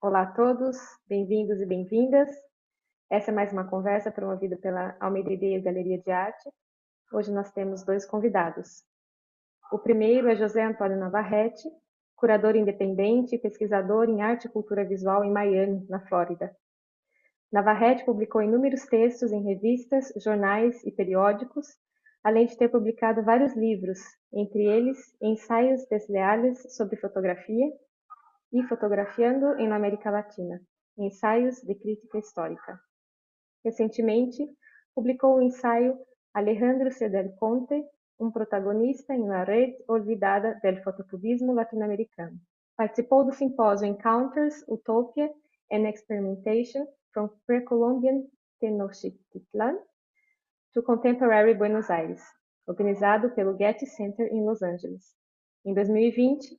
Olá a todos, bem-vindos e bem-vindas. Essa é mais uma conversa promovida pela Almeida Ideia Galeria de Arte. Hoje nós temos dois convidados. O primeiro é José Antônio Navarrete, curador independente e pesquisador em arte e cultura visual em Miami, na Flórida. Navarrete publicou inúmeros textos em revistas, jornais e periódicos, além de ter publicado vários livros, entre eles Ensaios Desleales sobre Fotografia e Fotografiando em América Latina, Ensaios de Crítica Histórica. Recentemente, publicou o ensaio Alejandro C. del Conte, um protagonista em la red olvidada del fotocubismo latino-americano. Participou do simpósio Encounters, Utopia and Experimentation from Pre-Columbian Tenochtitlan to Contemporary Buenos Aires, organizado pelo Getty Center em Los Angeles. Em 2020,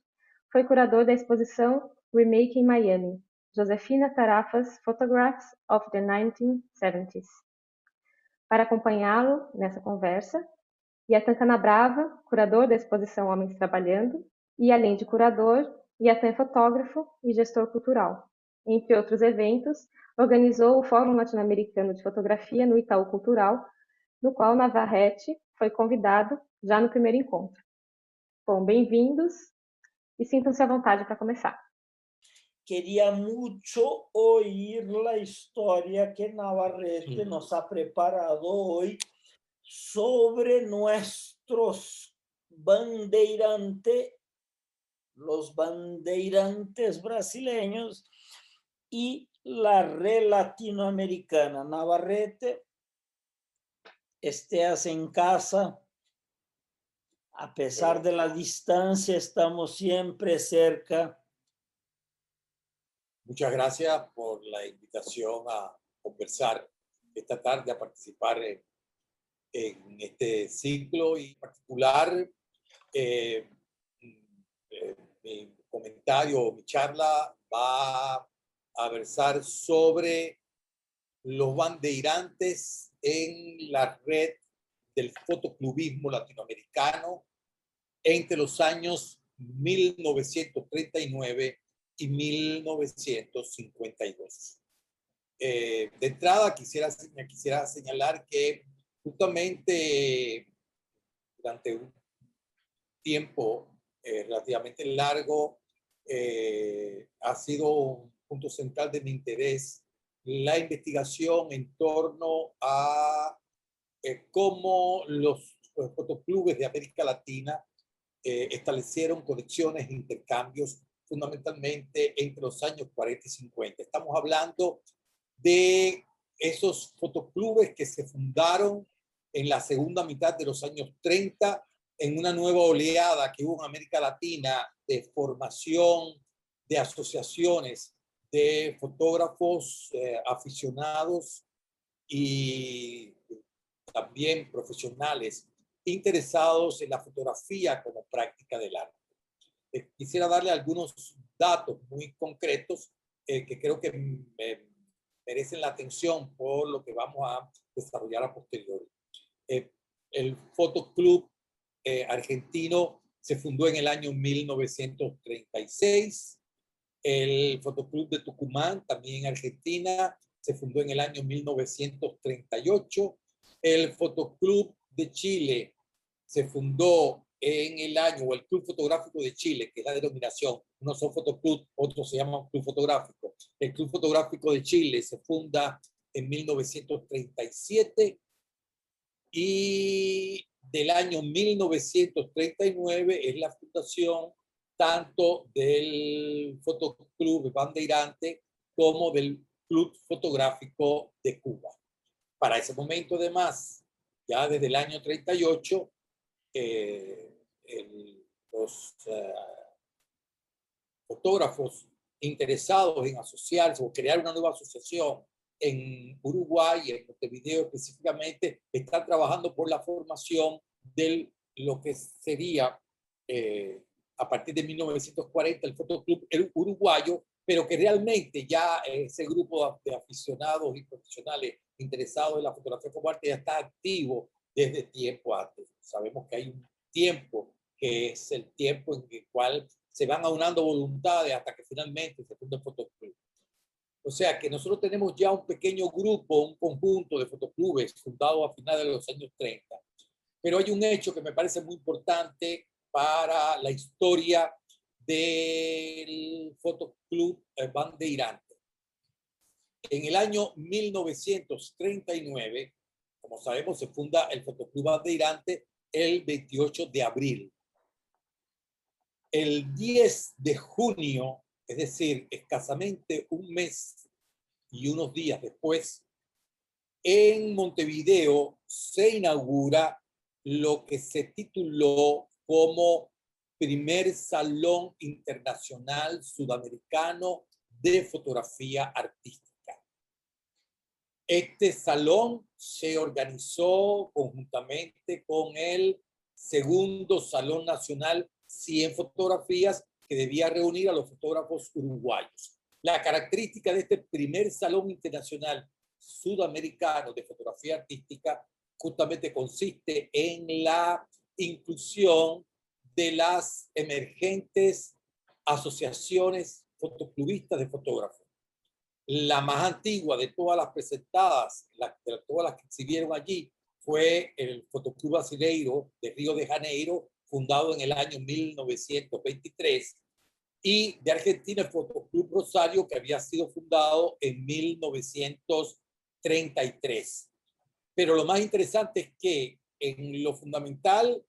foi curador da exposição Remaking Miami, Josefina Tarafas Photographs of the 1970s. Para acompanhá-lo nessa conversa, Yatan Canabrava, curador da exposição Homens Trabalhando, e além de curador, Yatan é fotógrafo e gestor cultural. Entre outros eventos, organizou o Fórum Latino-Americano de Fotografia no Itaú Cultural, no qual Navarrete foi convidado já no primeiro encontro. Bom, bem-vindos e sintam-se à vontade para começar. Quería mucho oír la historia que Navarrete nos ha preparado hoy sobre nuestros bandeirantes, los bandeirantes brasileños y la red latinoamericana. Navarrete, estés en casa, a pesar de la distancia, estamos siempre cerca. Muchas gracias por la invitación a conversar esta tarde, a participar en este ciclo y en particular mi comentario, mi charla va a versar sobre los bandeirantes en la red del fotoclubismo latinoamericano entre los años 1939 y 1952. De entrada quisiera señalar que justamente durante un tiempo relativamente largo ha sido un punto central de mi interés la investigación en torno a cómo los fotoclubes de América Latina establecieron conexiones e intercambios fundamentalmente entre los años 40 y 50. Estamos hablando de esos fotoclubes que se fundaron en la segunda mitad de los años 30 en una nueva oleada que hubo en América Latina de formación de asociaciones de fotógrafos aficionados y también profesionales interesados en la fotografía como práctica del arte. Quisiera darle algunos datos muy concretos que creo que merecen la atención por lo que vamos a desarrollar a posteriori. El Fotoclub argentino se fundó en el año 1936. El Fotoclub de Tucumán, también en Argentina, se fundó en el año 1938. El Fotoclub de Chile se fundó en el año, o el Club Fotográfico de Chile, que es la denominación, unos son fotoclub, otros se llaman Club Fotográfico. El Club Fotográfico de Chile se funda en 1937 y del año 1939 es la fundación tanto del Fotoclub Bandeirante como del Club Fotográfico de Cuba. Para ese momento, además, ya desde el año 38, los fotógrafos interesados en asociarse o crear una nueva asociación en Uruguay y en Montevideo específicamente, están trabajando por la formación de lo que sería a partir de 1940 el Fotoclub Uruguayo, pero que realmente ya ese grupo de aficionados y profesionales interesados en la fotografía como arte ya está activo desde tiempo antes. Sabemos que hay un tiempo que es el tiempo en el cual se van aunando voluntades hasta que finalmente se funda el Fotoclub. O sea que nosotros tenemos ya un pequeño grupo, un conjunto de fotoclubes fundado a finales de los años 30. Pero hay un hecho que me parece muy importante para la historia del Fotoclub Bandeirante. En el año 1939, como sabemos, se funda el Fotoclub Bandeirante el 28 de abril. El 10 de junio, es decir, escasamente un mes y unos días después, en Montevideo se inaugura lo que se tituló como Primer Salón Internacional Sudamericano de Fotografía Artística. Este salón se organizó conjuntamente con el segundo Salón Nacional 100 Fotografías, que debía reunir a los fotógrafos uruguayos. La característica de este primer Salón Internacional Sudamericano de Fotografía Artística justamente consiste en la inclusión de las emergentes asociaciones fotoclubistas de fotógrafos. La más antigua de todas las presentadas, de todas las que exhibieron allí, fue el Fotoclub Brasileiro de Río de Janeiro, fundado en el año 1923, y de Argentina el Fotoclub Rosario, que había sido fundado en 1933. Pero lo más interesante es que en lo fundamental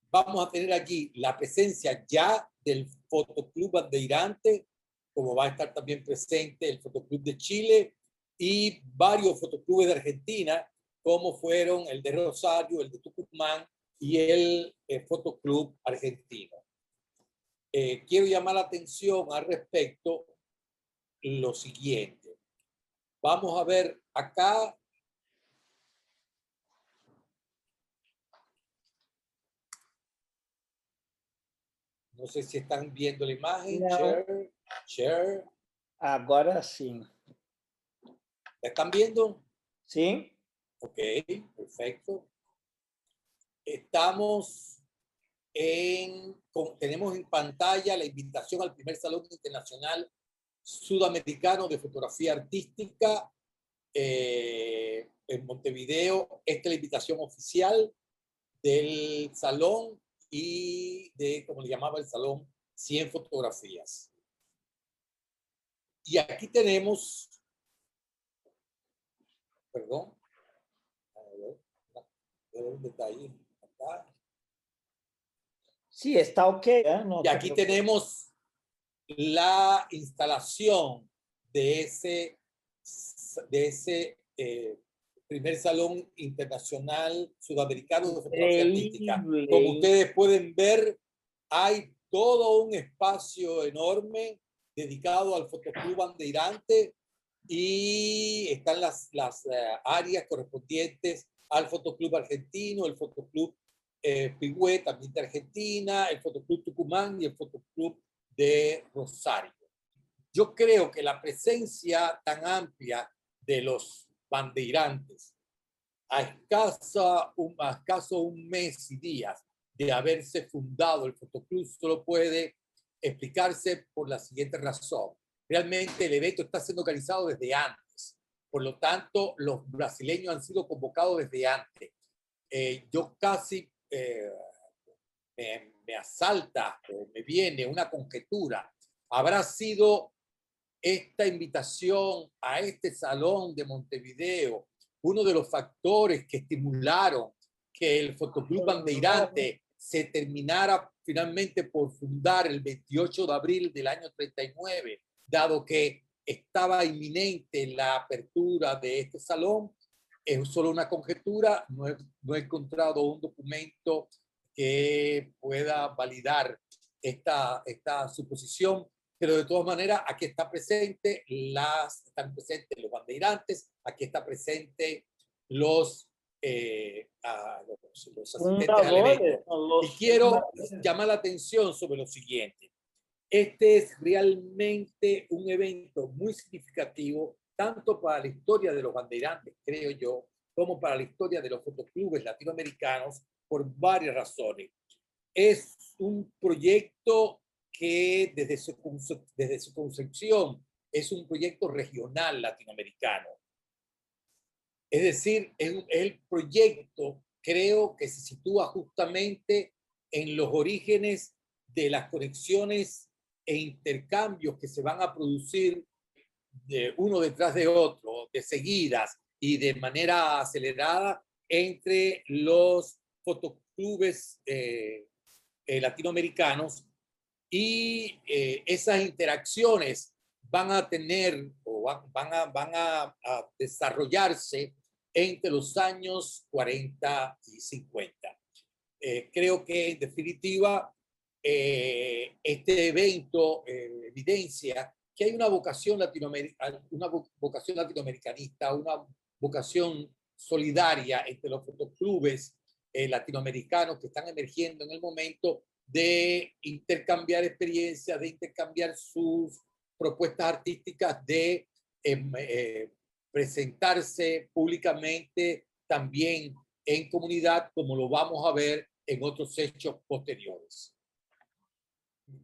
vamos a tener aquí la presencia ya del Fotoclub Bandeirante, como va a estar también presente el Fotoclub de Chile y varios fotoclubes de Argentina, como fueron el de Rosario, el de Tucumán y el Fotoclub Argentino. Quiero llamar la atención al respecto lo siguiente. Vamos a ver acá. No sé si están viendo la imagen. No. Share, share. Agora sim. ¿La están viendo? Sim? Ok, perfecto. Estamos tenemos en pantalla la invitación al primer Salón Internacional Sudamericano de Fotografía Artística en Montevideo. Esta es la invitación oficial del salón y de, como le llamaba el salón, 100 fotografías. Y aquí tenemos, perdón, a ver un detalle acá. Sí, está ok. No Y aquí tenemos la instalación de ese primer Salón Internacional Sudamericano de Fotografía Artística. Como ustedes pueden ver, hay todo un espacio enorme dedicado al Fotoclub Bandeirante y están las áreas correspondientes al Fotoclub Argentino, el Fotoclub Pigüé, también de Argentina, el Fotoclub Tucumán y el Fotoclub de Rosario. Yo creo que la presencia tan amplia de los bandeirantes a escaso un mes y días de haberse fundado el Fotoclub solo puede explicarse por la siguiente razón. Realmente el evento está siendo organizado desde antes. Por lo tanto, los brasileños han sido convocados desde antes. Yo casi me asalta, me viene una conjetura. ¿Habrá sido esta invitación a este salón de Montevideo uno de los factores que estimularon que el Fotoclub Bandeirante se terminara finalmente por fundar el 28 de abril del año 39, dado que estaba inminente la apertura de este salón? Es solo una conjetura, no he encontrado un documento que pueda validar esta suposición, pero de todas maneras aquí están presentes los bandeirantes, aquí está presente los asistentes al evento. Y quiero llamar la atención sobre lo siguiente. Este es realmente un evento muy significativo, tanto para la historia de los bandeirantes, creo yo, como para la historia de los fotoclubes latinoamericanos, por varias razones. Es un proyecto que desde su concepción es un proyecto regional latinoamericano. Es decir, el proyecto creo que se sitúa justamente en los orígenes de las conexiones e intercambios que se van a producir de uno detrás de otro, de seguidas y de manera acelerada entre los fotoclubes latinoamericanos, y esas interacciones van a tener o van a desarrollarse entre los años 40 y 50. Creo que en definitiva este evento evidencia que hay una vocación latinoamericanista, una vocación solidaria entre los fotoclubes latinoamericanos que están emergiendo en el momento de intercambiar experiencias, de intercambiar sus propuestas artísticas, de presentarse públicamente también en comunidad, como lo vamos a ver en otros hechos posteriores.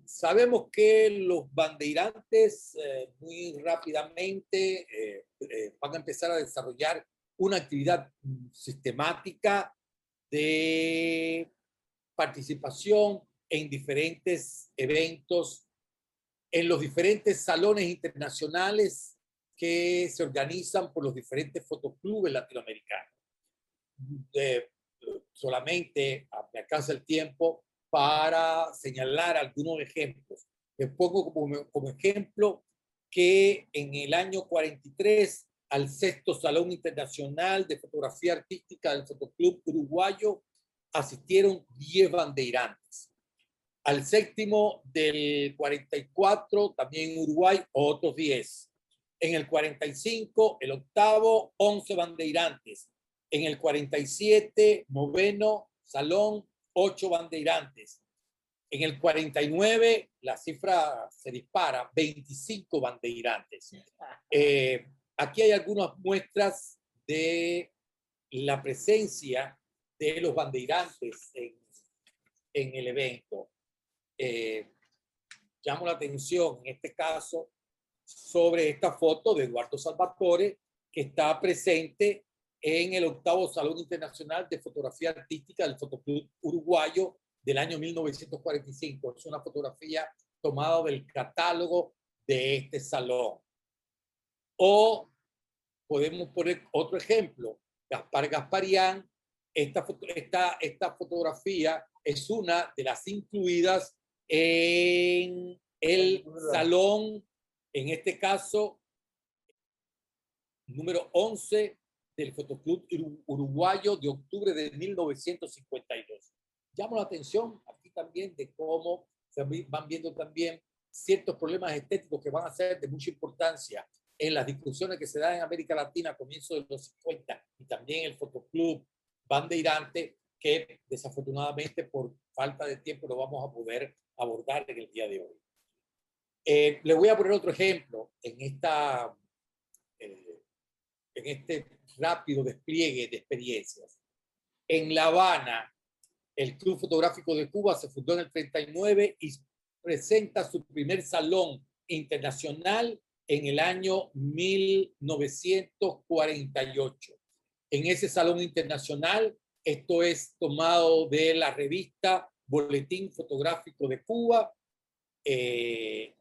Sabemos que los bandeirantes muy rápidamente van a empezar a desarrollar una actividad sistemática de participación en diferentes eventos, en los diferentes salones internacionales que se organizan por los diferentes fotoclubes latinoamericanos. Solamente me alcanza el tiempo para señalar algunos ejemplos. Les pongo como ejemplo que en el año 43 al 6º Salón Internacional de Fotografía Artística del Fotoclub Uruguayo asistieron 10 bandeirantes. Al 7º del 44, también en Uruguay, otros 10. En el 45, el 8º, 11 bandeirantes. En el 47, 9º Salón, 8 bandeirantes. En el 49, la cifra se dispara, 25 bandeirantes. Aquí hay algunas muestras de la presencia de los bandeirantes en el evento. Llamo la atención en este caso sobre esta foto de Eduardo Salvatore, que está presente en el 8º Salón Internacional de Fotografía Artística del Fotoclub Uruguayo del año 1945. Es una fotografía tomada del catálogo de este salón. O podemos poner otro ejemplo, Gaspar Gasparian. Esta fotografía es una de las incluidas en el salón, en este caso, número 11 del Fotoclub Uruguayo de octubre de 1952. Llamo la atención aquí también de cómo se van viendo también ciertos problemas estéticos que van a ser de mucha importancia en las discusiones que se dan en América Latina a comienzos de los 50, y también el Fotoclub Bandeirante, que desafortunadamente por falta de tiempo no vamos a poder abordar en el día de hoy. Les voy a poner otro ejemplo en este rápido despliegue de experiencias. En La Habana, el Club Fotográfico de Cuba se fundó en el 39 y presenta su primer salón internacional en el año 1948. En ese salón internacional, esto es tomado de la revista Boletín Fotográfico de Cuba.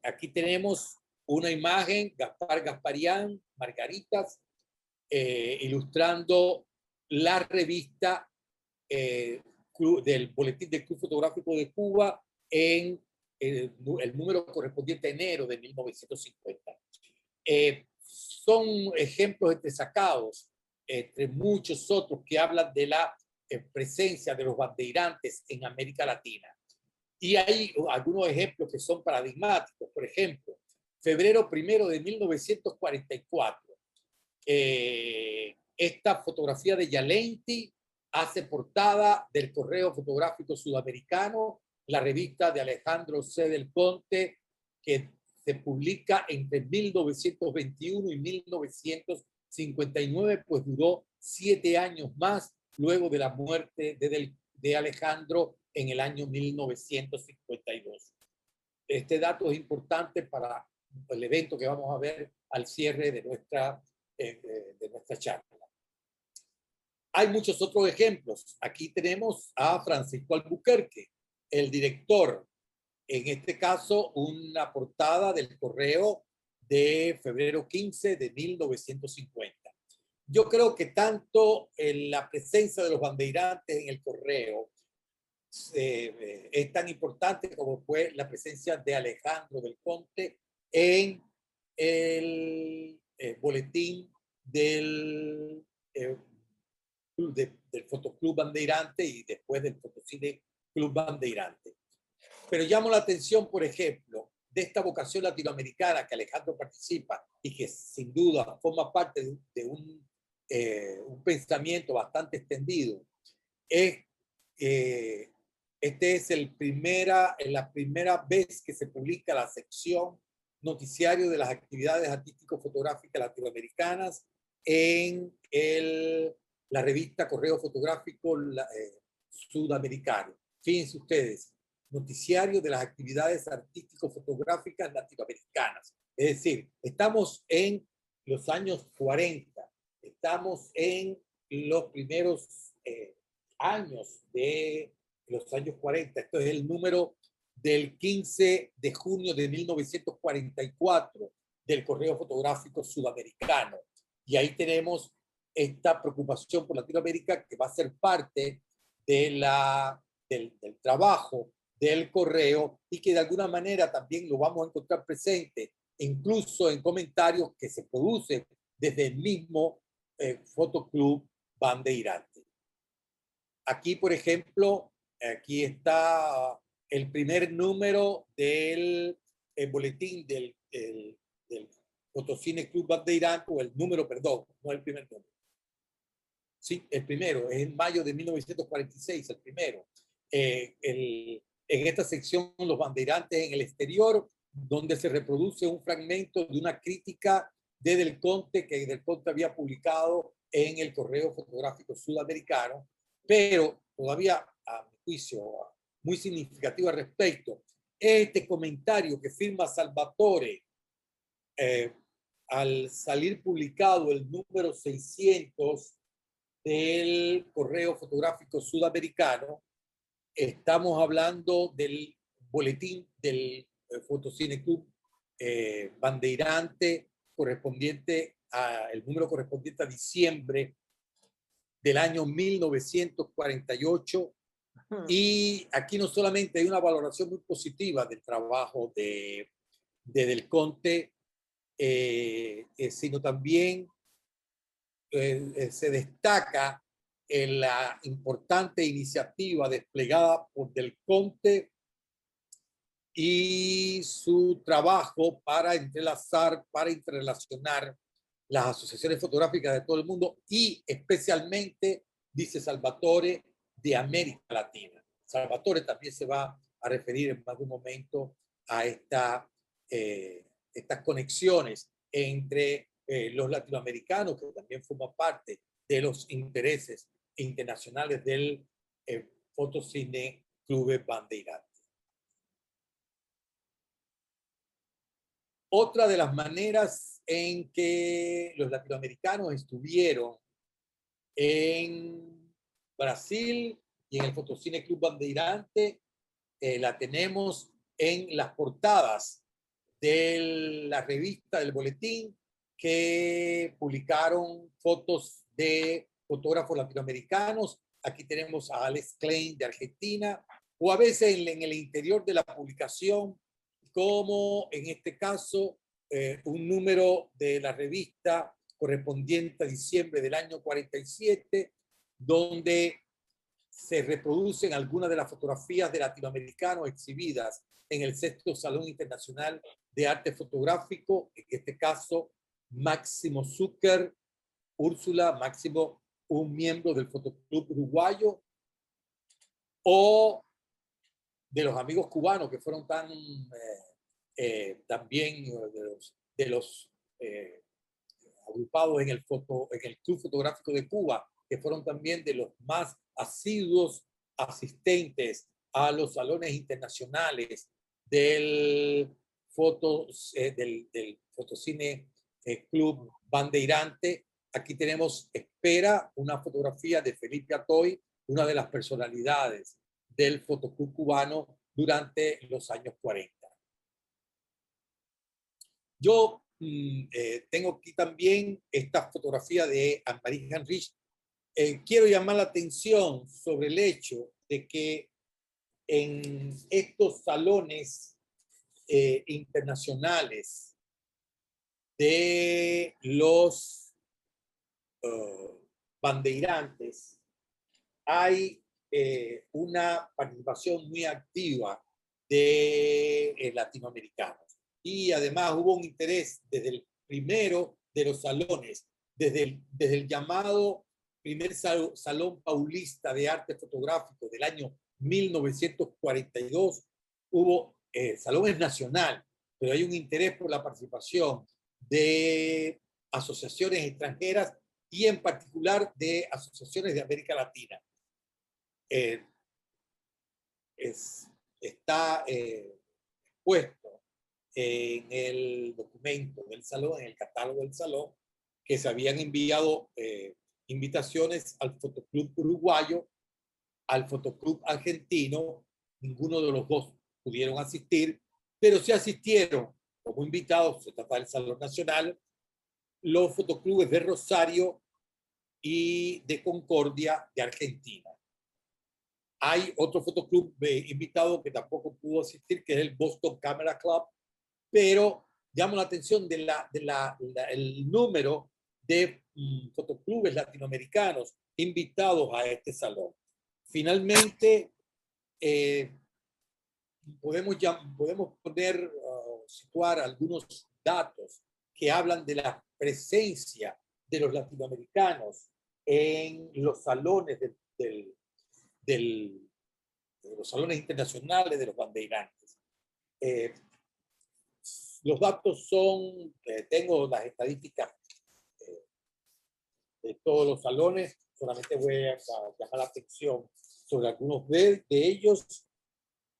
Aquí tenemos una imagen, Gaspar Gasparian, Margaritas, ilustrando la revista del Boletín del Club Fotográfico de Cuba en el número correspondiente a enero de 1950. Son ejemplos entresacados entre muchos otros que hablan de la presencia de los bandeirantes en América Latina. Y hay algunos ejemplos que son paradigmáticos. Por ejemplo, febrero 1 de 1944. Esta fotografía de Yalenti hace portada del Correo Fotográfico Sudamericano, la revista de Alejandro C. del Conte, que se publica entre 1921 y 1959, pues duró 7 años más luego de la muerte de Alejandro en el año 1952. Este dato es importante para el evento que vamos a ver al cierre de nuestra charla. Hay muchos otros ejemplos. Aquí tenemos a Francisco Albuquerque, el director. En este caso, una portada del Correo de febrero 15 de 1950. Yo creo que tanto la presencia de los bandeirantes en el Correo es tan importante como fue la presencia de Alejandro del Conte en el boletín del Fotoclub Bandeirante y después del Fotocine Club Bandeirante. Pero llamo la atención, por ejemplo, de esta vocación latinoamericana que Alejandro participa y que sin duda forma parte de un pensamiento bastante extendido. Este es la primera vez que se publica la sección noticiario de las actividades artístico-fotográficas latinoamericanas en la revista Correo Fotográfico Sudamericano. Fíjense ustedes, noticiario de las actividades artístico-fotográficas latinoamericanas. Es decir, estamos en los años 40, estamos en los primeros años de los años 40. Esto es el número del 15 de junio de 1944 del Correo Fotográfico Sudamericano. Y ahí tenemos esta preocupación por Latinoamérica que va a ser parte de del trabajo del correo y que de alguna manera también lo vamos a encontrar presente, incluso en comentarios que se producen desde el mismo Fotoclub Bandeirante. Aquí, por ejemplo, aquí está el primer número del boletín del Fotocine Club Bandeirante, o el número, perdón, no el primer número. Sí, el primero, es en mayo de 1946, el primero. En esta sección, los bandeirantes en el exterior, donde se reproduce un fragmento de una crítica de Del Conte, que Del Conte había publicado en el Correo Fotográfico Sudamericano, pero todavía, a mi juicio, muy significativo al respecto, este comentario que firma Salvatore al salir publicado el número 600 del Correo Fotográfico Sudamericano, estamos hablando del boletín del Fotocine Club Bandeirante, correspondiente el número correspondiente a diciembre del año 1948. Y aquí no solamente hay una valoración muy positiva del trabajo de Del Conte, sino también se destaca en la importante iniciativa desplegada por Del Conte y su trabajo para interrelacionar las asociaciones fotográficas de todo el mundo y especialmente, dice Salvatore, de América Latina. Salvatore también se va a referir en más de un momento a estas conexiones entre los latinoamericanos, que también forman parte de los intereses internacionales del Fotocine Club Bandeirante. Otra de las maneras en que los latinoamericanos estuvieron en Brasil y en el Fotocine Club Bandeirante la tenemos en las portadas de la revista, del boletín, que publicaron fotos de fotógrafos latinoamericanos. Aquí tenemos a Alex Klein de Argentina, o a veces en el interior de la publicación, como en este caso un número de la revista correspondiente a diciembre del año 47, donde se reproducen algunas de las fotografías de latinoamericanos exhibidas en el Sexto Salón Internacional de Arte Fotográfico, en este caso Máximo Zucker, Úrsula, Máximo, un miembro del Fotoclub Uruguayo, o de los amigos cubanos que fueron también de los agrupados en el Club Fotográfico de Cuba, que fueron también de los más asiduos asistentes a los salones internacionales del fotos del Fotocine Club Bandeirante. Aquí tenemos Espera, una fotografía de Felipe Atoy, una de las personalidades del fotoclub cubano durante los años 40. Yo tengo aquí también esta fotografía de Anne-Marie Henrich. Quiero llamar la atención sobre el hecho de que en estos salones internacionales de los bandeirantes hay una participación muy activa de latinoamericanos. Y además hubo un interés desde el primero de los salones, desde el llamado primer Salón Paulista de Arte Fotográfico del año 1942, hubo, el salón es nacional, pero hay un interés por la participación de asociaciones extranjeras y en particular de asociaciones de América Latina. Está puesto en el documento del salón, en el catálogo del salón, que se habían enviado invitaciones al Fotoclub uruguayo, al Fotoclub argentino. Ninguno de los dos pudieron asistir, pero sí asistieron como invitados, se trata del Salón Nacional, los fotoclubes de Rosario y de Concordia de Argentina. Hay otro fotoclub invitado que tampoco pudo asistir, que es el Boston Camera Club, pero llamo la atención del número de fotoclubes latinoamericanos invitados a este salón. Finalmente, podemos poner, situar algunos datos que hablan de la presencia de los latinoamericanos en los salones de los salones internacionales de los bandeirantes. Los datos son, tengo las estadísticas de todos los salones, solamente voy a llamar la atención sobre algunos de ellos.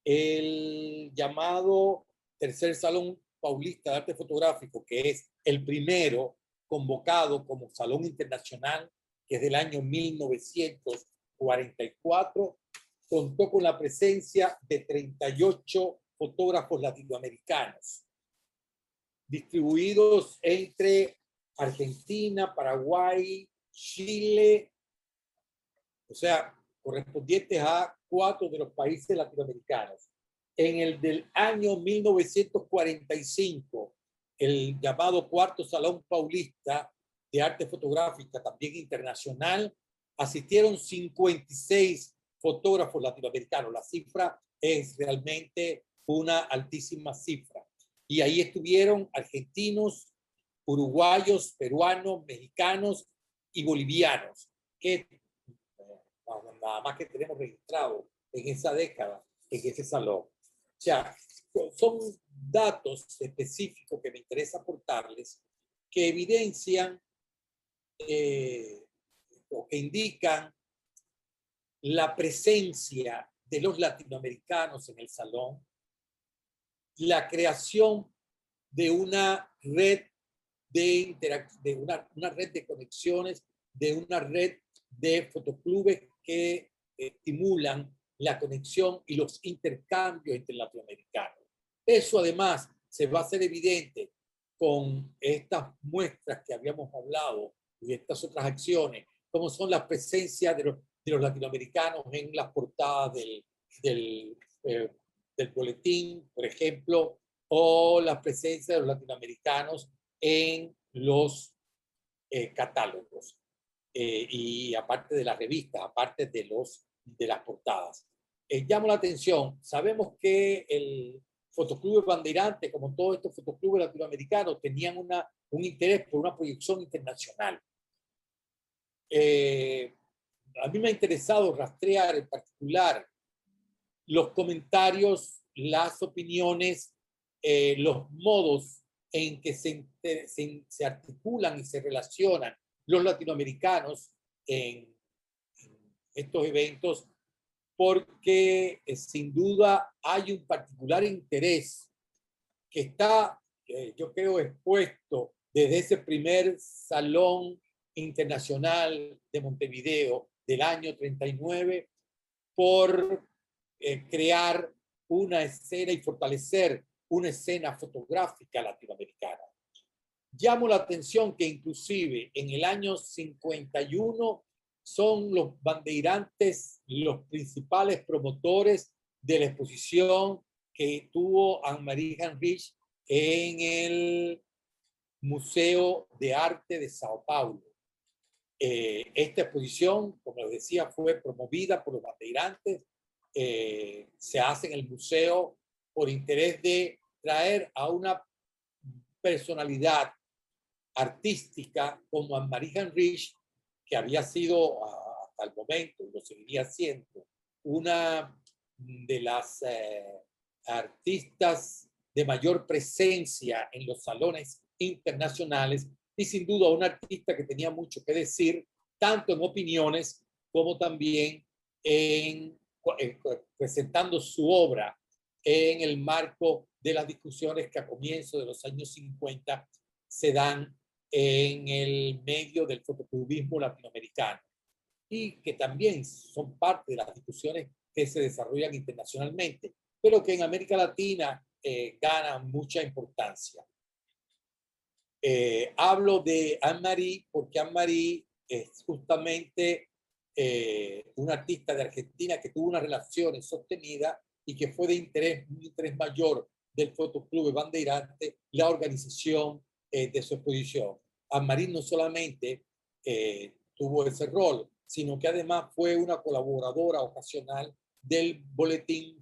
El llamado Tercer Salón Paulista de Arte Fotográfico, que es el primero convocado como Salón Internacional, que es del año 1944, contó con la presencia de 38 fotógrafos latinoamericanos, distribuidos entre Argentina, Paraguay, Chile, o sea, correspondientes a 4 de los países latinoamericanos. En el del año 1945, el llamado Cuarto Salón Paulista de Arte Fotográfica, también internacional, asistieron 56 fotógrafos latinoamericanos. La cifra es realmente una altísima cifra. Y ahí estuvieron argentinos, uruguayos, peruanos, mexicanos y bolivianos, que nada más que tenemos registrado en esa década, en ese salón. O sea, son datos específicos que me interesa aportarles que evidencian o que indican la presencia de los latinoamericanos en el salón, la creación de una red una red de conexiones, de una red de fotoclubes que estimulan la conexión y los intercambios entre latinoamericanos. Eso además se va a hacer evidente con estas muestras que habíamos hablado y estas otras acciones, como son la presencia de los latinoamericanos en las portadas del boletín, por ejemplo, o la presencia de los latinoamericanos en los catálogos. Y aparte de las revistas, aparte de las portadas. Llamo la atención, sabemos que el Fotoclub Bandeirante, como todos estos fotoclubes latinoamericanos, tenían un interés por una proyección internacional. A mí me ha interesado rastrear en particular los comentarios, las opiniones, los modos en que se articulan y se relacionan los latinoamericanos en estos eventos, porque sin duda hay un particular interés que está, yo creo, expuesto desde ese primer Salón Internacional de Montevideo del año 39 por crear una escena y fortalecer una escena fotográfica latinoamericana. Llamo la atención que inclusive en el año 51 son los bandeirantes los principales promotores de la exposición que tuvo Anne-Marie Heinrich en el Museo de Arte de Sao Paulo. Esta exposición, como les decía, fue promovida por los bandeirantes. Se hace en el museo por interés de traer a una personalidad artística como Anne-Marie Heinrich, que había sido hasta el momento, y lo seguiría siendo, una de las artistas de mayor presencia en los salones internacionales y sin duda una artista que tenía mucho que decir, tanto en opiniones como también presentando su obra en el marco de las discusiones que a comienzos de los años 50 se dan en el medio del fotoperiodismo latinoamericano y que también son parte de las discusiones que se desarrollan internacionalmente, pero que en América Latina ganan mucha importancia. Hablo de Anne-Marie porque Anne-Marie es justamente una artista de Argentina que tuvo unas relaciones sostenidas y que fue de un interés mayor del Fotoclub de Bandeirante la organización de su exposición. Anne-Marie no solamente tuvo ese rol, sino que además fue una colaboradora ocasional del boletín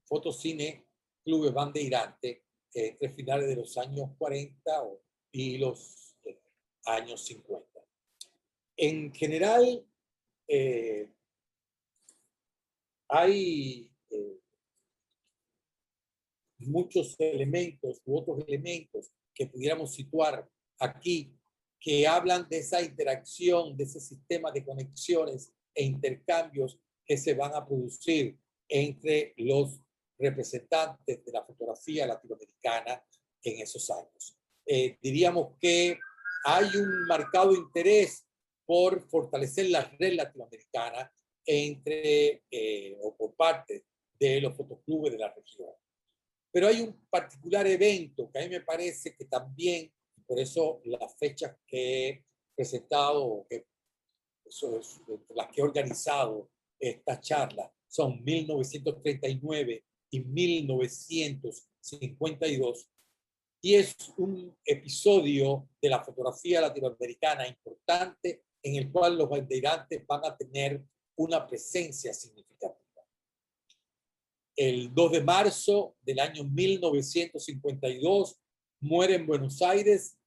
Fotocine Club de Bandeirante entre finales de los años 40 y los años 50. En general, hay muchos elementos u otros elementos que pudiéramos situar aquí que hablan de esa interacción, de ese sistema de conexiones e intercambios que se van a producir entre los representantes de la fotografía latinoamericana en esos años. Diríamos que hay un marcado interés por fortalecer la red latinoamericana o por parte de los fotoclubes de la región. Pero hay un particular evento que a mí me parece que también, por eso las fechas que he presentado, las que he organizado esta charla, son 1939 y 1952, y es un episodio de la fotografía latinoamericana importante en el cual los bandeirantes van a tener una presencia significativa. El 2 de marzo del año 1952 muere en Buenos Aires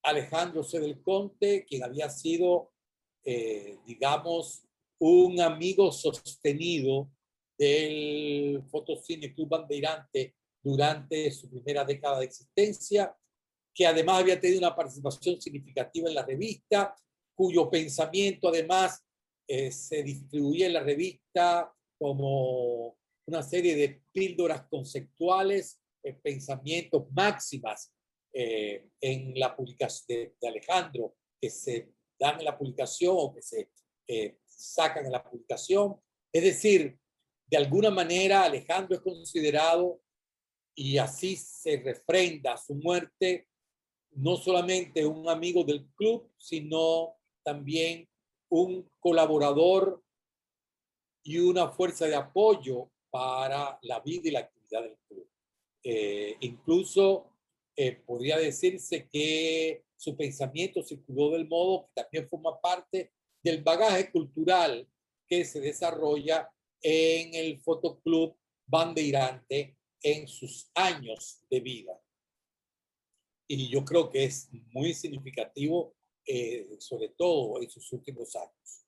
Alejandro C. del Conte, quien había sido, digamos, un amigo sostenido del Fotocine Club Bandeirante durante su primera década de existencia, que además había tenido una participación significativa en la revista, cuyo pensamiento además se distribuía en la revista como una serie de píldoras conceptuales, pensamientos máximas en la publicación de Alejandro, que se dan en la publicación o que se sacan en la publicación. Es decir, de alguna manera Alejandro es considerado, y así se refrenda su muerte, no solamente un amigo del club, sino también un colaborador y una fuerza de apoyo para la vida y la actividad del club. Incluso podría decirse que su pensamiento circuló del modo que también forma parte del bagaje cultural que se desarrolla en el Fotoclub Bandeirante en sus años de vida. Y yo creo que es muy significativo, sobre todo en sus últimos años.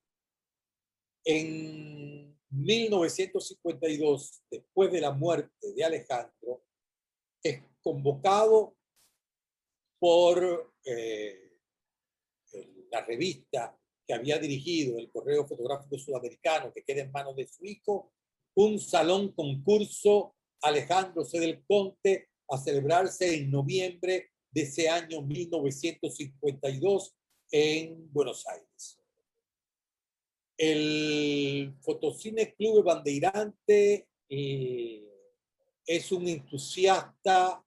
En 1952, después de la muerte de Alejandro, es convocado por la revista que había dirigido, el Correo Fotográfico Sudamericano, que queda en manos de su hijo, un salón concurso Alejandro C. del Conte a celebrarse en noviembre de ese año 1952 en Buenos Aires. El Fotocine Club Bandeirante es un entusiasta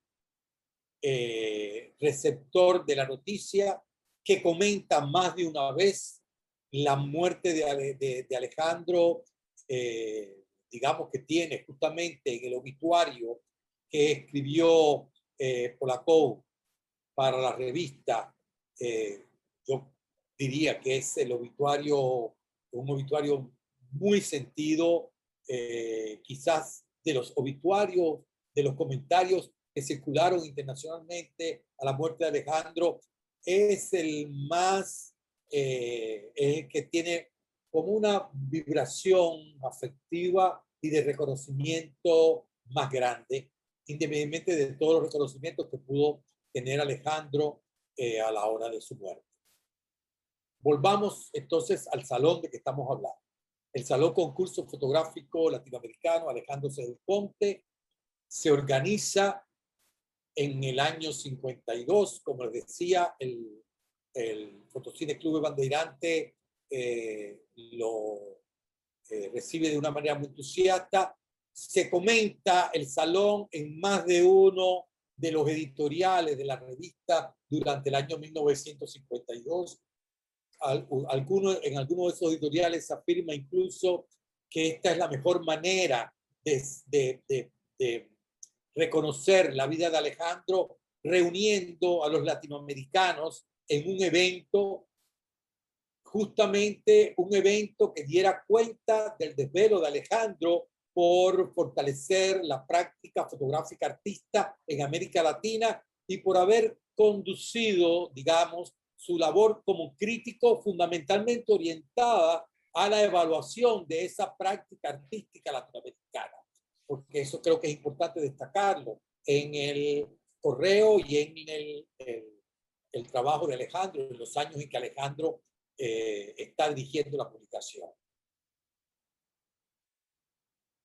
receptor de la noticia que comenta más de una vez la muerte de Alejandro, digamos que tiene justamente en el obituario que escribió Polakov para la revista, yo diría que es el obituario, un obituario muy sentido, quizás de los obituarios, de los comentarios que circularon internacionalmente a la muerte de Alejandro, es el más, que tiene como una vibración afectiva y de reconocimiento más grande, independientemente de todos los reconocimientos que pudo tener Alejandro a la hora de su muerte. Volvamos entonces al salón de que estamos hablando. El Salón Concurso Fotográfico Latinoamericano Alejandro C. del Conte se organiza en el año 52, como les decía, el Fotocine Club Bandeirante lo recibe de una manera muy entusiasta. Se comenta el salón en más de uno de los editoriales de la revista durante el año 1952. En algunos de esos editoriales se afirma incluso que esta es la mejor manera de reconocer la vida de Alejandro, reuniendo a los latinoamericanos en un evento, justamente un evento que diera cuenta del desvelo de Alejandro por fortalecer la práctica fotográfica artista en América Latina y por haber conducido, digamos, su labor como crítico fundamentalmente orientada a la evaluación de esa práctica artística latinoamericana, porque eso creo que es importante destacarlo en el correo y en el trabajo de Alejandro, en los años en que Alejandro está dirigiendo la publicación.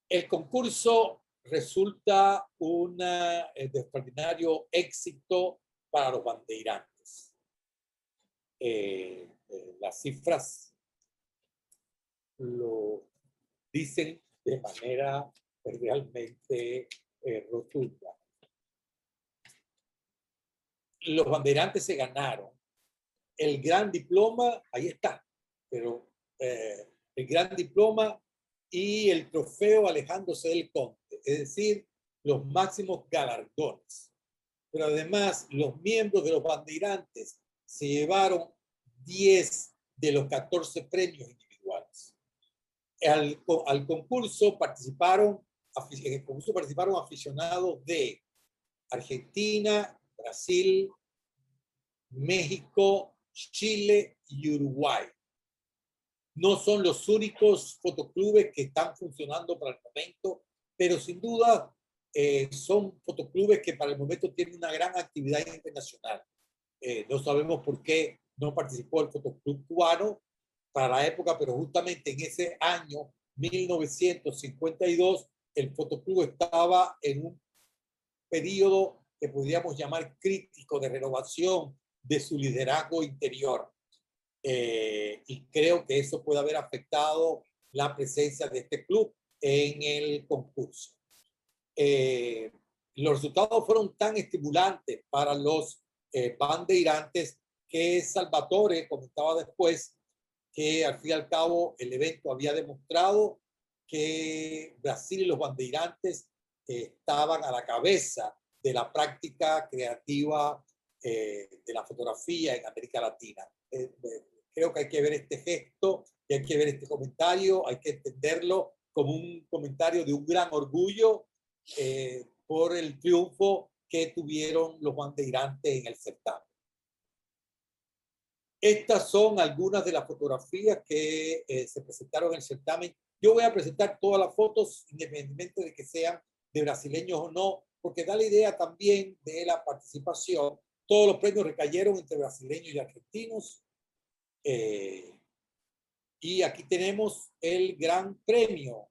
El concurso resulta de extraordinario éxito para los bandeirantes. Las cifras lo dicen de manera realmente rotunda. Los bandeirantes se ganaron el gran diploma, ahí está, pero el gran diploma y el trofeo Alejandro C. del Conte, es decir, los máximos galardones. Pero además, los miembros de los bandeirantes se llevaron 10 de los 14 premios individuales. Al concurso participaron aficionados de Argentina, Brasil, México, Chile y Uruguay. No son los únicos fotoclubes que están funcionando para el momento, pero sin duda son fotoclubes que para el momento tienen una gran actividad internacional. No sabemos por qué no participó el Fotoclub cubano para la época, pero justamente en ese año 1952 el Fotoclub estaba en un periodo que podríamos llamar crítico de renovación de su liderazgo interior. Y creo que eso puede haber afectado la presencia de este club en el concurso. Los resultados fueron tan estimulantes para los bandeirantes que Salvatore comentaba después que al fin y al cabo el evento había demostrado que Brasil y los bandeirantes estaban a la cabeza de la práctica creativa de la fotografía en América Latina. Creo que hay que ver este gesto y hay que ver este comentario, hay que entenderlo como un comentario de un gran orgullo por el triunfo que tuvieron los bandeirantes en el certamen. Estas son algunas de las fotografías que se presentaron en el certamen. Yo voy a presentar todas las fotos, independientemente de que sean de brasileños o no, porque da la idea también de la participación. Todos los premios recayeron entre brasileños y argentinos. Y aquí tenemos el gran premio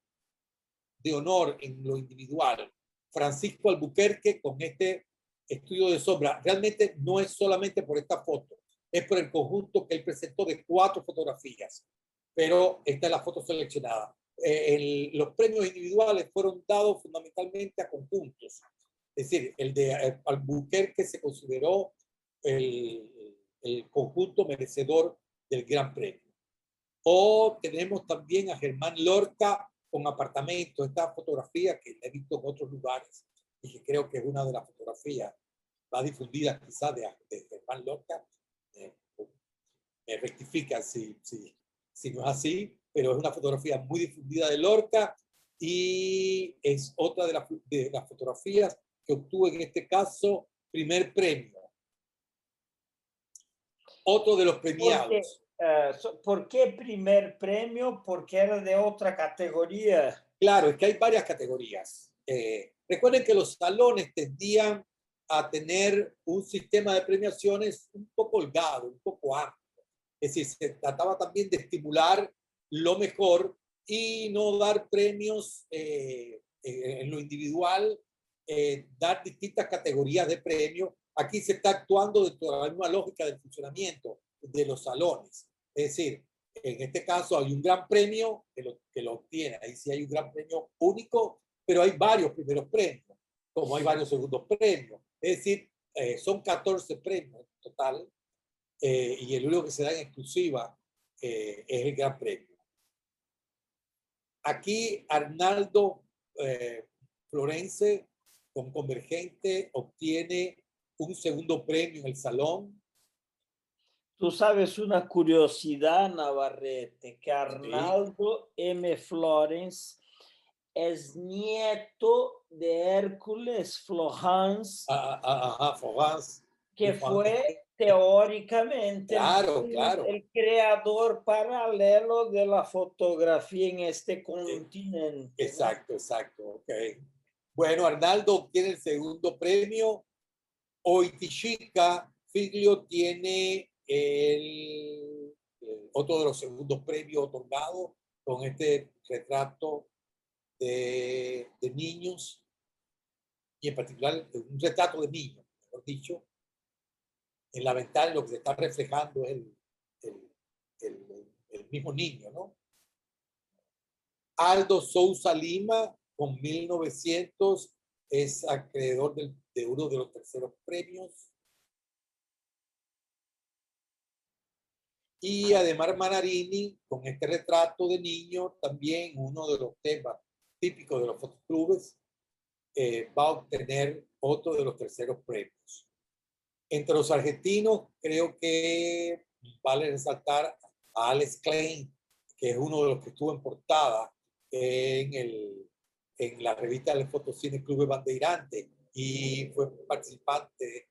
de honor en lo individual. Francisco Albuquerque con este estudio de sombra. Realmente no es solamente por esta foto, es por el conjunto que él presentó de 4 fotografías, pero esta es la foto seleccionada. Los premios individuales fueron dados fundamentalmente a conjuntos. Es decir, el de Albuquerque se consideró el conjunto merecedor del Gran Premio. O tenemos también a Germán Lorca con Apartamentos, esta fotografía que he visto en otros lugares y que creo que es una de las fotografías más difundidas quizás de Germán Lorca. Me rectifican si no es así, pero es una fotografía muy difundida de Lorca y es otra de las fotografías que obtuvo en este caso primer premio. Otro de los premiados. ¿Por qué primer premio? Porque era de otra categoría. Claro, es que hay varias categorías. Recuerden que los salones tendían a tener un sistema de premiaciones un poco holgado, un poco amplio. Es decir, se trataba también de estimular lo mejor y no dar premios en lo individual, dar distintas categorías de premio. Aquí se está actuando dentro de la misma lógica del funcionamiento de los salones. Es decir, en este caso hay un gran premio que lo obtiene. Ahí sí hay un gran premio único, pero hay varios primeros premios, como hay varios segundos premios. Es decir, son 14 premios en total, y el único que se da en exclusiva es el gran premio. Aquí Arnaldo Florence con Convergente obtiene un segundo premio en el salón. Tú sabes una curiosidad, Navarrete, que Arnaldo M. Florence es nieto de Hércules Florence, Florence, que fue teóricamente claro. el creador paralelo de la fotografía en este continente. Exacto. Okay. Bueno, Arnaldo obtiene el segundo premio. Oiticica Figlio tiene otro de los segundos premios otorgados con este retrato de niños, y en particular un retrato de niños, mejor dicho. En la ventana lo que se está reflejando es el mismo niño, ¿no? Aldo Sousa Lima, con 1900, es acreedor de uno de los terceros premios. Y además Manarini, con este retrato de niño, también uno de los temas típicos de los fotoclubes, va a obtener otro de los terceros premios. Entre los argentinos, creo que vale resaltar a Alex Klein, que es uno de los que estuvo en portada en la revista del Fotocine Club Bandeirante y fue participante,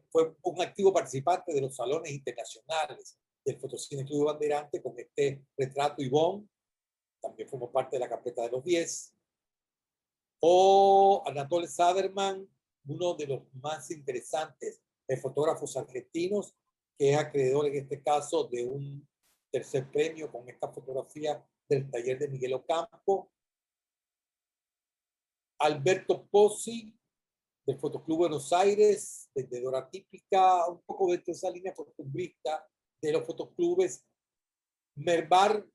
fue un activo participante de los salones internacionales del Fotocine Club Bandeirante con este retrato Ivonne. También formó parte de la carpeta de los 10. O Anatole Saderman, uno de los más interesantes fotógrafos argentinos, que es acreedor en este caso de un tercer premio con esta fotografía del taller de Miguel Ocampo. Alberto Pozzi, del Fotoclub Buenos Aires, vendedora típica, un poco dentro de esa línea costumbrista de los fotoclubes. Merbar,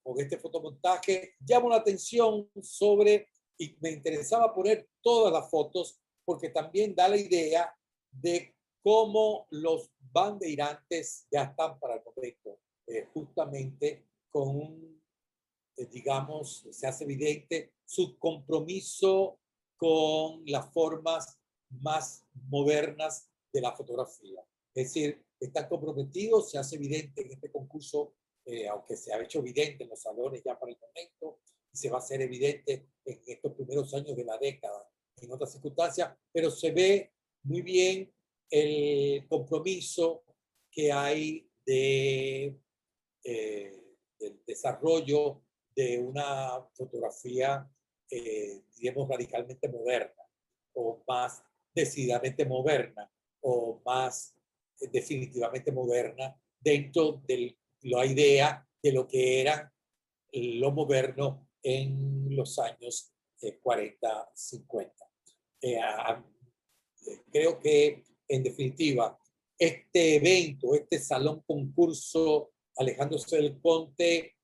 con este fotomontaje, llamó la atención sobre, y me interesaba poner todas las fotos, porque también da la idea de cómo los bandeirantes ya están para el momento, justamente con un, digamos, se hace evidente su compromiso con las formas más modernas de la fotografía. Es decir, están comprometidos, se hace evidente en este concurso, aunque se ha hecho evidente en los salones ya para el momento, y se va a hacer evidente en estos primeros años de la década, en otras circunstancias, pero se ve muy bien el compromiso que hay del desarrollo de una fotografía, digamos, radicalmente moderna, o más decididamente moderna, o más definitivamente moderna, dentro de la idea de lo que era lo moderno en los años 40-50. Creo que, en definitiva, este evento, este salón concurso alejándose del Conte,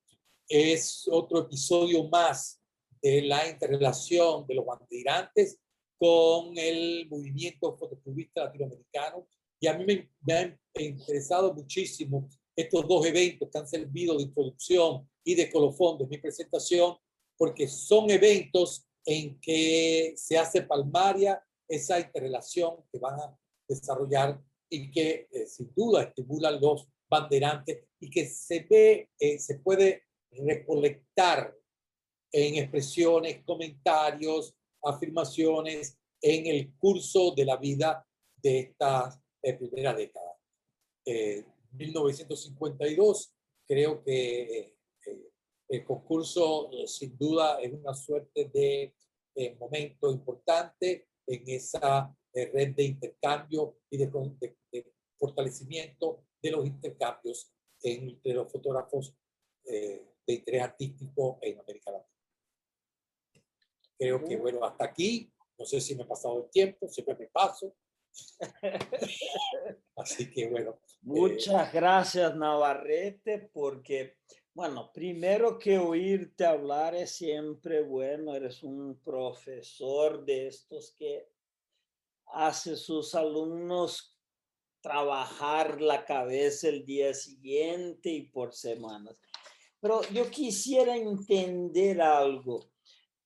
es otro episodio más de la interrelación de los bandeirantes con el movimiento fotoclubista latinoamericano. Y a mí me han interesado muchísimo estos dos eventos que han servido de introducción y de colofón de mi presentación, porque son eventos en que se hace palmaria esa interrelación que van a desarrollar y que sin duda estimulan los bandeirantes y que se ve, se puede recolectar en expresiones, comentarios, afirmaciones en el curso de la vida de esta primera década. 1952, creo que el concurso sin duda es una suerte de momento importante en esa red de intercambio y de fortalecimiento de los intercambios entre los fotógrafos de interés artístico en América Latina. Creo que, bueno, hasta aquí. No sé si me he pasado el tiempo, siempre me paso. Así que, bueno. Muchas gracias, Navarrete, porque, bueno, primero que oírte hablar es siempre bueno. Eres un profesor de estos que hace sus alumnos trabajar la cabeza el día siguiente y por semanas. Pero yo quisiera entender algo,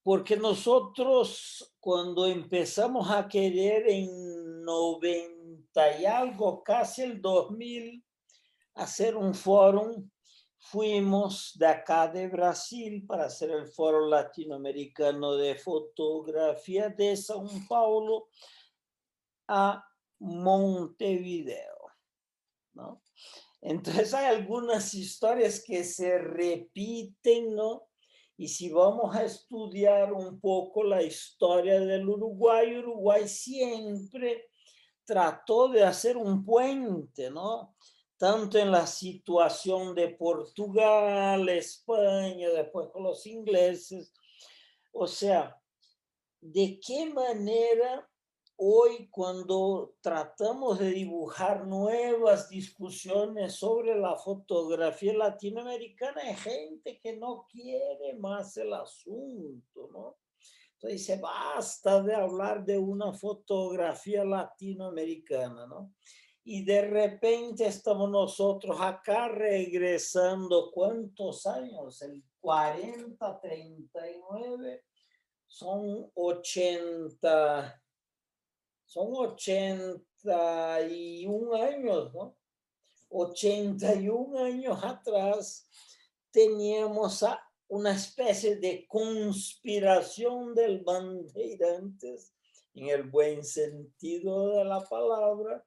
porque nosotros cuando empezamos a querer en 90 y algo, casi el 2000, hacer un foro, fuimos de acá de Brasil para hacer el Foro Latinoamericano de Fotografía de São Paulo a Montevideo, ¿no? Entonces hay algunas historias que se repiten, ¿no? Y si vamos a estudiar un poco la historia del Uruguay, Uruguay siempre trató de hacer un puente, ¿no? Tanto en la situación de Portugal, España, después con los ingleses. O sea, ¿de qué manera hoy, cuando tratamos de dibujar nuevas discusiones sobre la fotografía latinoamericana, hay gente que no quiere más el asunto, ¿no? Entonces dice, basta de hablar de una fotografía latinoamericana, ¿no? Y de repente estamos nosotros acá regresando, ¿cuántos años? El 40, 39, son 80. Son 81 años, ¿no? 81 años atrás teníamos una especie de conspiración del bandeirantes, en el buen sentido de la palabra,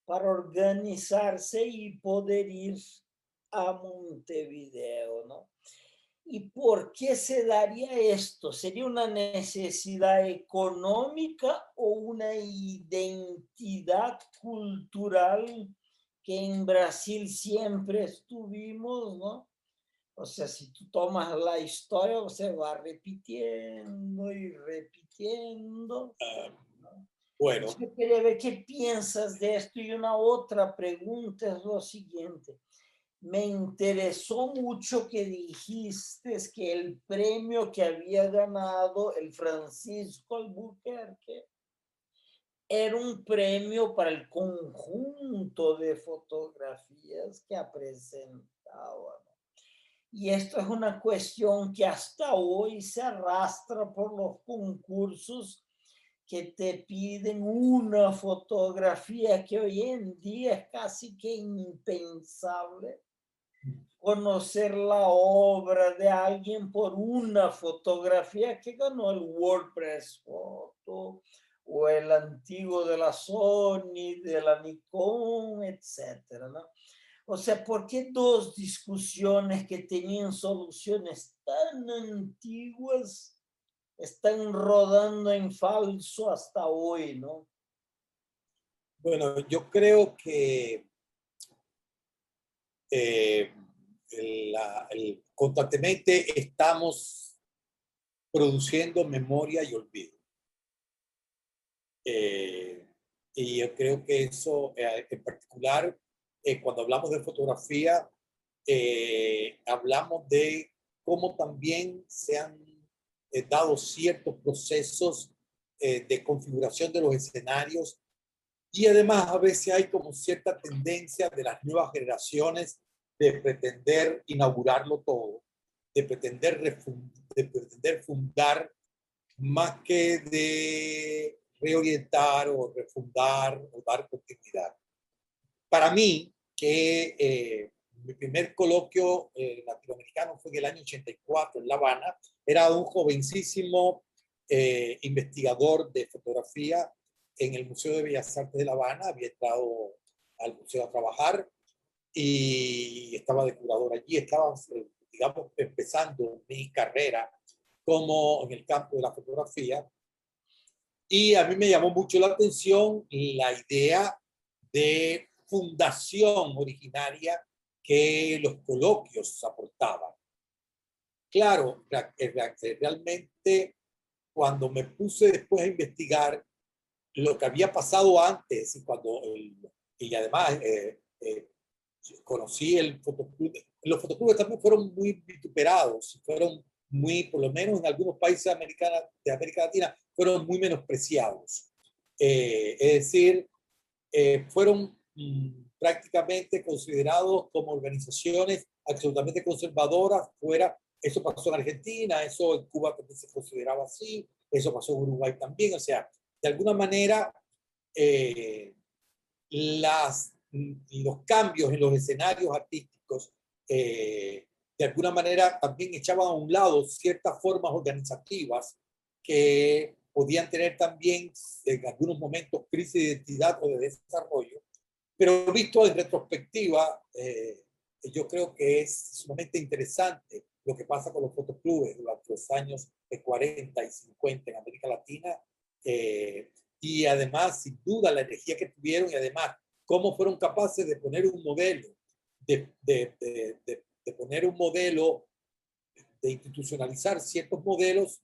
para organizarse y poder ir a Montevideo, ¿no? ¿Y por qué se daría esto? ¿Sería una necesidad económica o una identidad cultural que en Brasil siempre estuvimos, ¿no? O sea, si tú tomas la historia, se va repitiendo y repitiendo. Bueno. Yo quería ver qué piensas de esto. Y una otra pregunta es lo siguiente. Me interesó mucho que dijiste que el premio que había ganado el Francisco Albuquerque era un premio para el conjunto de fotografías que ha presentado. Y esto es una cuestión que hasta hoy se arrastra por los concursos que te piden una fotografía que hoy en día es casi que impensable. Conocer la obra de alguien por una fotografía que ganó el WordPress Photo o el antiguo de la Sony, de la Nikon, etcétera, ¿no? O sea, ¿por qué dos discusiones que tenían soluciones tan antiguas están rodando en falso hasta hoy, ¿no? Bueno, yo creo que constantemente estamos produciendo memoria y olvido. Y yo creo que eso, en particular, cuando hablamos de fotografía, hablamos de cómo también se han dado ciertos procesos de configuración de los escenarios, y además a veces hay como cierta tendencia de las nuevas generaciones de pretender inaugurarlo todo, de pretender fundar más que de reorientar o refundar o dar continuidad. Para mí, que mi primer coloquio latinoamericano fue en el año 84 en La Habana, era un jovencísimo investigador de fotografía en el Museo de Bellas Artes de La Habana. Había entrado al museo a trabajar y estaba de curador allí. Estaba, digamos, empezando mi carrera como en el campo de la fotografía. Y a mí me llamó mucho la atención la idea de fundación originaria que los coloquios aportaban. Claro, realmente cuando me puse después a investigar lo que había pasado antes y además conocí el fotoclub, los fotoclubes también fueron muy vituperados, fueron muy, por lo menos en algunos países de América Latina, fueron muy menospreciados. Es decir, fueron prácticamente considerados como organizaciones absolutamente conservadoras fuera. Eso pasó en Argentina, eso en Cuba también se consideraba así, eso pasó en Uruguay también. O sea, de alguna manera, los cambios en los escenarios artísticos de alguna manera también echaban a un lado ciertas formas organizativas que podían tener también en algunos momentos crisis de identidad o de desarrollo, pero visto en retrospectiva, yo creo que es sumamente interesante lo que pasa con los fotoclubes durante los años 40 y 50 en América Latina, y además, sin duda, la energía que tuvieron y además cómo fueron capaces de poner un modelo, de poner un modelo, de institucionalizar ciertos modelos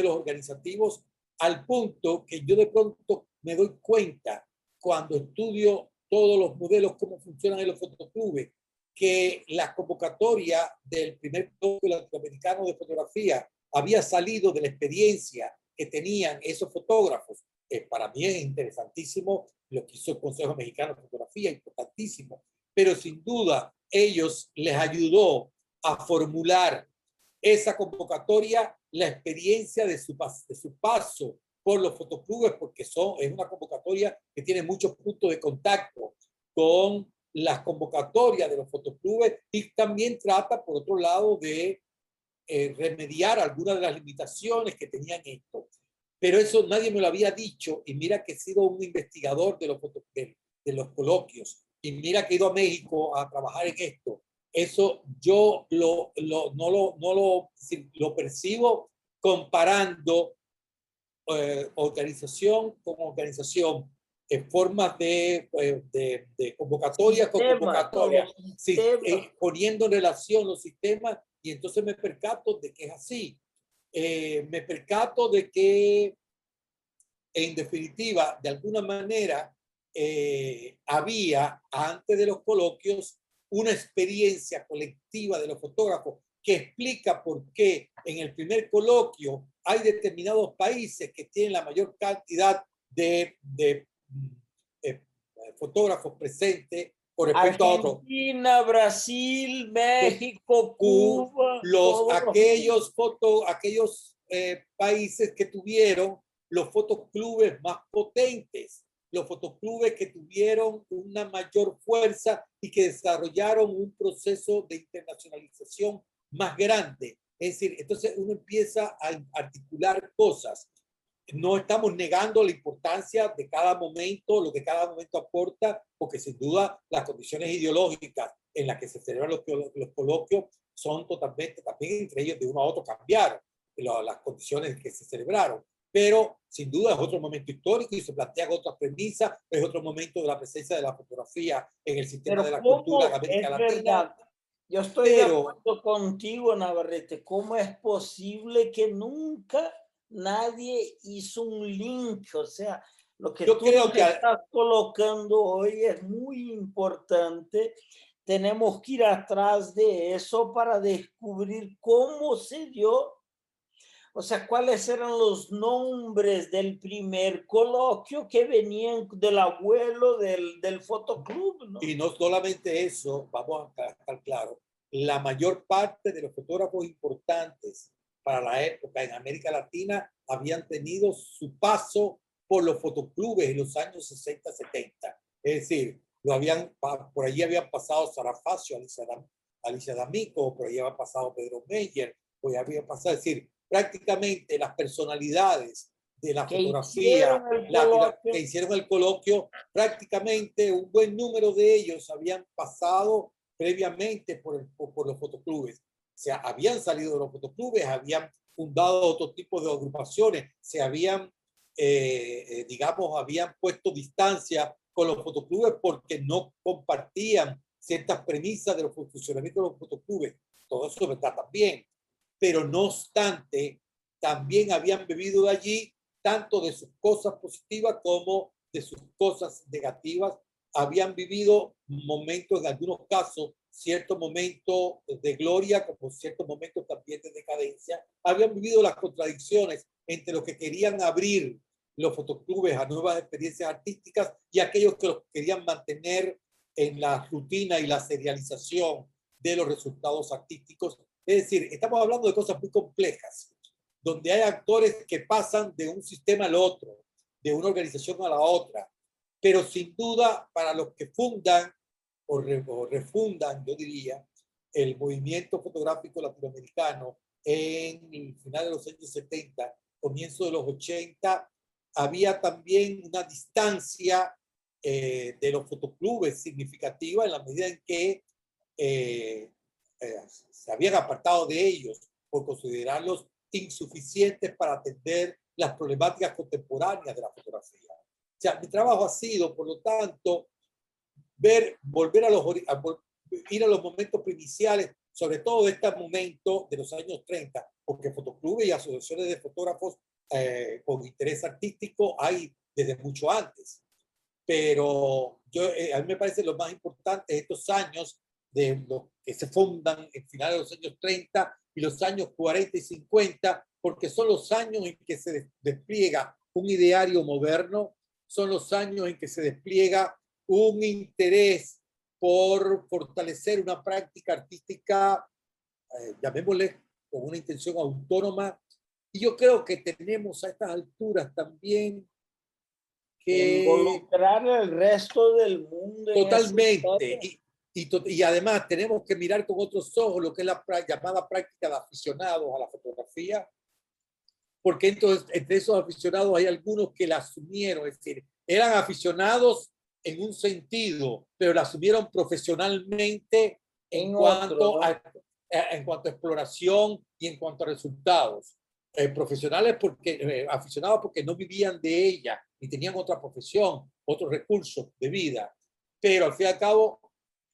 organizativos, al punto que yo de pronto me doy cuenta cuando estudio todos los modelos, cómo funcionan en los fotoclubes, que la convocatoria del primer coloquio latinoamericano de fotografía había salido de la experiencia que tenían esos fotógrafos. Para mí es interesantísimo lo que hizo el Consejo Mexicano de Fotografía, importantísimo, pero sin duda ellos les ayudó a formular esa convocatoria, la experiencia de su paso por los fotoclubes, porque es una convocatoria que tiene muchos puntos de contacto con las convocatorias de los fotoclubes, y también trata, por otro lado, de remediar algunas de las limitaciones que tenían esto. Pero eso nadie me lo había dicho, y mira que he sido un investigador de los coloquios, y mira que he ido a México a trabajar en esto. Eso yo no lo percibo comparando organización con organización, formas de convocatoria con convocatoria, poniendo en relación los sistemas, y entonces me percato de que es así. Me percato de que, en definitiva, de alguna manera, había, antes de los coloquios, una experiencia colectiva de los fotógrafos que explica por qué en el primer coloquio hay determinados países que tienen la mayor cantidad de fotógrafos presentes por respecto a otros. Argentina, Brasil, México, Cuba. Aquellos países que tuvieron los fotoclubes más potentes, los fotoclubes que tuvieron una mayor fuerza y que desarrollaron un proceso de internacionalización más grande. Es decir, entonces uno empieza a articular cosas. No estamos negando la importancia de cada momento, lo que cada momento aporta, porque sin duda las condiciones ideológicas en las que se celebran los coloquios son totalmente, también entre ellos de uno a otro cambiaron las condiciones que se celebraron. Pero sin duda es otro momento histórico y se plantean otras premisas, es otro momento de la presencia de la fotografía en el sistema de la cultura en América Latina. Yo estoy de Pero acuerdo contigo, Navarrete. ¿Cómo es posible que nunca nadie hizo un link? O sea, lo que yo tú creo nos que estás colocando hoy es muy importante. Tenemos que ir atrás de eso para descubrir cómo se dio. O sea, ¿cuáles eran los nombres del primer coloquio que venían del abuelo del fotoclub, ¿no? y no solamente eso, vamos a estar claros, la mayor parte de los fotógrafos importantes para la época en América Latina habían tenido su paso por los fotoclubes en los años 60, 70. Es decir, por allí habían pasado Sara Facio, Alicia D'Amico, por allí había pasado Pedro Meyer, por allí había pasado, es decir, prácticamente las personalidades de la Que fotografía hicieron el coloquio. que hicieron el coloquio, prácticamente un buen número de ellos habían pasado previamente por los fotoclubes. O sea, habían salido de los fotoclubes, habían fundado otro tipo de agrupaciones, se habían, digamos, habían puesto distancia con los fotoclubes porque no compartían ciertas premisas de los funcionamientos de los fotoclubes. Todo eso es verdad también. Pero no obstante, también habían bebido de allí tanto de sus cosas positivas como de sus cosas negativas. Habían vivido momentos, en algunos casos, ciertos momentos de gloria, como ciertos momentos también de decadencia. Habían vivido las contradicciones entre los que querían abrir los fotoclubes a nuevas experiencias artísticas y aquellos que los querían mantener en la rutina y la serialización de los resultados artísticos. Es decir, estamos hablando de cosas muy complejas, donde hay actores que pasan de un sistema al otro, de una organización a la otra, pero sin duda para los que fundan o refundan, yo diría, el movimiento fotográfico latinoamericano en el final de los años 70, comienzo de los 80, había también una distancia de los fotoclubes significativa en la medida en que se habían apartado de ellos por considerarlos insuficientes para atender las problemáticas contemporáneas de la fotografía. O sea, mi trabajo ha sido, por lo tanto, volver ir a los momentos primiciales, sobre todo de este momento de los años 30, porque fotoclubes y asociaciones de fotógrafos con interés artístico hay desde mucho antes. Pero a mí me parece lo más importante estos años de los que se fundan en finales de los años 30 y los años 40 y 50, porque son los años en que se despliega un ideario moderno, son los años en que se despliega un interés por fortalecer una práctica artística, llamémosle con una intención autónoma. Y yo creo que tenemos a estas alturas también que involucrar al resto del mundo en esa totalmente. historia. Y además tenemos que mirar con otros ojos lo que es la llamada práctica de aficionados a la fotografía, porque entonces entre esos aficionados hay algunos que la asumieron, es decir, eran aficionados en un sentido, pero la asumieron profesionalmente en cuanto, otro, ¿no? en cuanto a exploración y en cuanto a resultados. Profesionales aficionados porque no vivían de ella y tenían otra profesión, otros recursos de vida, pero al fin y al cabo,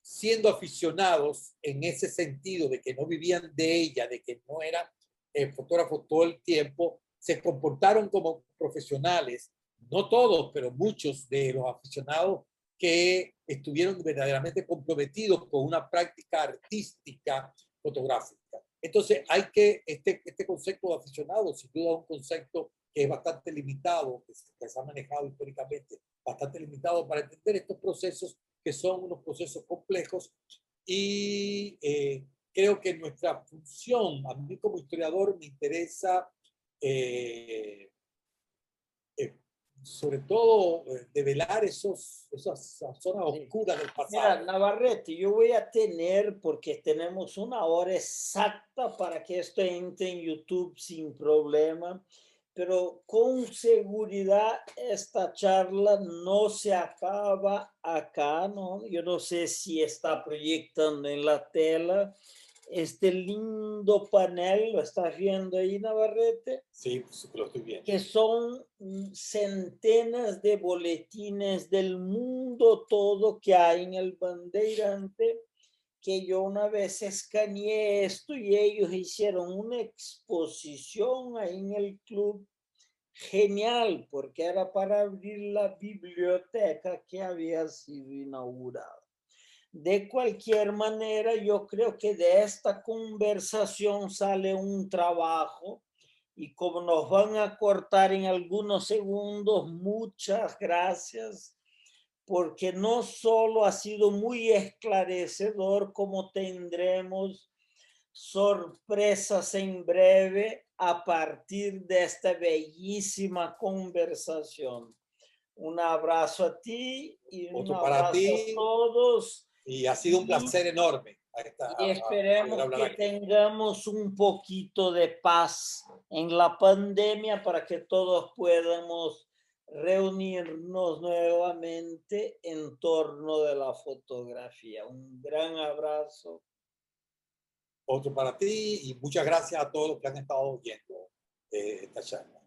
siendo aficionados en ese sentido de que no vivían de ella, de que no eran fotógrafos todo el tiempo, se comportaron como profesionales, no todos, pero muchos de los aficionados que estuvieron verdaderamente comprometidos con una práctica artística fotográfica. Entonces, este concepto de aficionado, sin duda, es un concepto que es bastante limitado, que se ha manejado históricamente, bastante limitado para entender estos procesos, que son unos procesos complejos. Y creo que nuestra función, a mí como historiador, me interesa sobre todo develar esas zonas oscuras del pasado. Mira, Navarrete, yo voy a tener, porque tenemos una hora exacta para que esto entre en YouTube sin problema, pero con seguridad esta charla no se acaba acá, ¿no? Yo no sé si está proyectando en la tela este lindo panel, ¿lo estás viendo ahí, Navarrete? Sí, pues, lo estoy viendo. Que son centenas de boletines del mundo todo que hay en el Bandeirante, que yo una vez escaneé esto y ellos hicieron una exposición ahí en el club genial, porque era para abrir la biblioteca que había sido inaugurada. De cualquier manera, yo creo que de esta conversación sale un trabajo y como nos van a cortar en algunos segundos, muchas gracias, porque no solo ha sido muy esclarecedor, como tendremos sorpresas en breve a partir de esta bellísima conversación. Un abrazo a ti y un Otro para abrazo a ti. todos. Y ha sido un placer enorme Y poder esperemos hablar que aquí. tengamos un poquito de paz en la pandemia para que todos podamos reunirnos nuevamente en torno de la fotografía. Un gran abrazo. Otro para ti y muchas gracias a todos los que han estado oyendo esta charla.